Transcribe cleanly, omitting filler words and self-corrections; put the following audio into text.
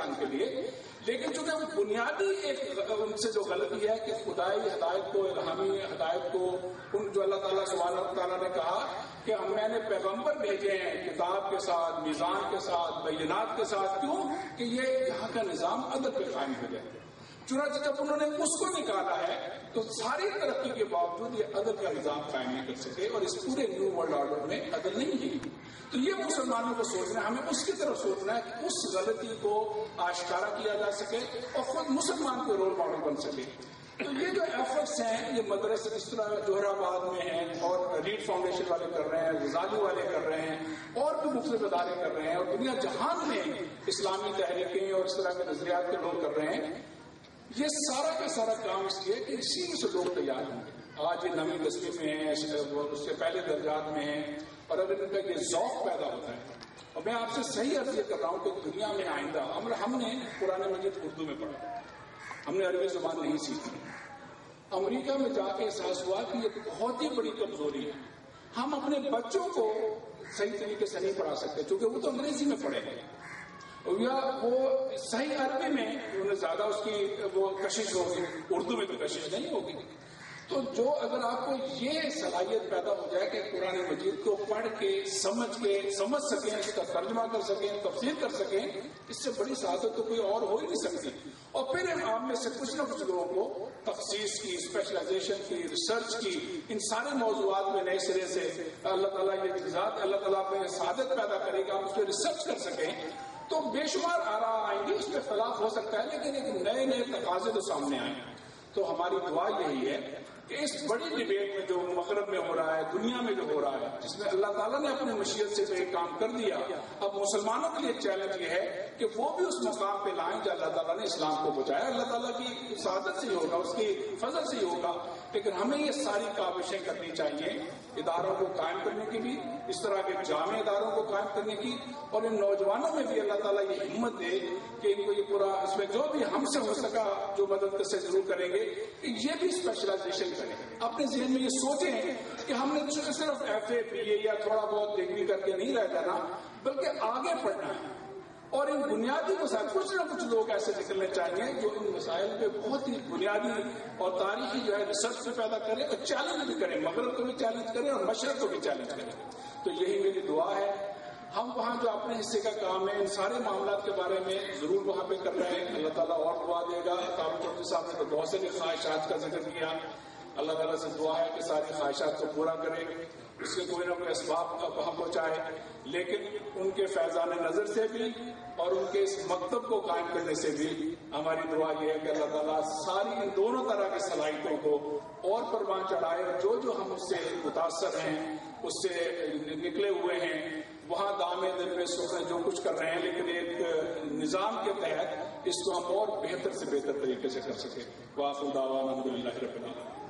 پاکستان کے لیے، لیکن چونکہ وہ بنیادی ایک ان سے جو غلطی ہے کہ خدائی ہدایت کو، الہامی ہدایت کو، ان جو اللہ تعالیٰ سبحانہ و تعالیٰ نے کہا کہ میں نے پیغمبر بھیجے ہیں کتاب کے ساتھ، میزان کے ساتھ، بینات کے ساتھ، کیوں کہ یہ یہاں کا نظام عدل پہ قائم ہو جائے۔ چنانچہ جب انہوں نے اس کو نکالا ہے تو ساری ترقی کے باوجود یہ عدل کا نظام قائم نہیں کر سکے، اور اس پورے نیو ورلڈ آرڈر میں عدل نہیں ہے۔ تو یہ مسلمانوں کو سوچنا ہے، ہمیں اس کی طرف سوچنا ہے کہ اس غلطی کو آشکارا کیا جا سکے اور خود مسلمان کو رول ماڈل بن سکے۔ تو یہ جو ایفرٹس ہیں، یہ مدرسے اس طرح جوہر آباد میں ہیں، اور ریڈ فاؤنڈیشن والے کر رہے ہیں، غزالی والے کر رہے ہیں، اور بھی مختلف ادارے کر رہے ہیں، اور دنیا جہان میں اسلامی تحریکیں اور اس طرح کے نظریات کے لوگ کر رہے ہیں۔ یہ سارا کا سارا کام اس لیے کہ اسی سے لوگ تیار ہوں گے۔ آج یہ نویں دسویں میں ہیں، اس سے پہلے درجات میں ہیں، اور اگر ان کا یہ ذوق پیدا ہوتا ہے، اور میں آپ سے صحیح عرض یہ کر رہا ہوں کہ دنیا میں آئندہ ہم نے قرآن مجید اردو میں پڑھا، ہم نے عربی زبان نہیں سیکھی۔ امریکہ میں جا کے احساس ہوا کہ یہ بہت ہی بڑی کمزوری ہے، ہم اپنے بچوں کو صحیح طریقے سے نہیں پڑھا سکتے، چونکہ وہ تو انگریزی میں پڑھے گئے، یا وہ صحیح عربی میں انہیں زیادہ اس کی وہ کشش ہوگی، اردو میں تو کشش نہیں ہوگی۔ تو جو اگر آپ کو یہ صلاحیت پیدا ہو جائے کہ قرآن مجید کو پڑھ کے سمجھ سکیں، اس کا ترجمہ کر سکیں، تفسیر کر سکیں، اس سے بڑی سعادت تو کوئی اور ہو ہی نہیں سکتی۔ اور پھر آپ میں سے کچھ نہ کچھ لوگوں کو تخصیص کی، اسپیشلائزیشن کی، ریسرچ کی، ان سارے موضوعات میں نئے سرے سے اللہ تعالیٰ یہ ذات اللہ تعالیٰ پہ سعادت پیدا کرے گا، آپ اس پہ ریسرچ کر سکیں، تو بے شمار آراء آئیں گے، اس پہ اختلاف ہو سکتا ہے، لیکن ایک نئے نئے تقاضے تو سامنے آئیں گے۔ تو ہماری دعا یہی ہے کہ اس بڑی ڈبیٹ میں جو مغرب میں ہو رہا ہے، دنیا میں جو ہو رہا ہے، جس میں اللہ تعالیٰ نے اپنے مشیت سے ایک کام کر دیا، اب مسلمانوں کے لیے چیلنج یہ ہے کہ وہ بھی اس مقام پہ لائیں جو اللہ تعالیٰ نے اسلام کو بچایا۔ اللہ تعالیٰ کی سعادت سے ہی ہوگا، اس کی فضل سے ہی ہوگا، لیکن ہمیں یہ ساری کاوشیں کرنی چاہیے، اداروں کو قائم کرنے کی بھی، اس طرح کے جامع اداروں کو قائم کرنے کی، اور ان نوجوانوں میں بھی اللہ تعالیٰ یہ ہمت دے کہ ان کو یہ پورا اس میں جو بھی ہم سے ہو سکا جو مدد سے ضرور کریں گے کہ یہ بھی اسپیشلائزیشن کریں، اپنے ذہن میں یہ سوچیں کہ ہم نے صرف ایف اے پی اے یا تھوڑا بہت ڈگری کر کے نہیں رہ جانا، بلکہ آگے پڑھنا ہے، اور ان بنیادی مسائل کچھ نہ کچھ لوگ ایسے نکلنے چاہیے جو ان مسائل پہ بہت ہی بنیادی اور تاریخی جو ہے ریسرچ بھی پیدا کریں اور چیلنج بھی کریں، مغرب کو بھی چیلنج کریں اور مشرق کو بھی چیلنج کریں۔ تو یہی میری دعا ہے۔ ہم وہاں جو اپنے حصے کا کام ہے، ان سارے معاملات کے بارے میں ضرور وہاں پہ کر رہے ہیں، اللہ تعالیٰ اور دعا دے گا۔ چودھری صاحب نے تو بہت سے خواہشات کا ذکر کیا، اللہ تعالیٰ سے دعا ہے کہ ساری خواہشات کو پورا کرے، اس کے کوئی نہ کوئی اسباب کا وہاں پہنچائے، لیکن ان کے فیضان نظر سے بھی اور ان کے اس مکتب کو قائم کرنے سے بھی ہماری دعا یہ ہے کہ اللہ تعالیٰ ساری ان دونوں طرح کی صلاحیتوں کو اور پروان چڑھائے، اور جو ہم اس سے متاثر ہیں، اس سے نکلے ہوئے ہیں، وہاں دامے دل میں سوچ جو کچھ کر رہے ہیں، لیکن ایک نظام کے تحت اس کو ہم اور بہتر سے بہتر طریقے سے کر سکیں۔ وآخر دعوانا الحمدللہ رب العالمین۔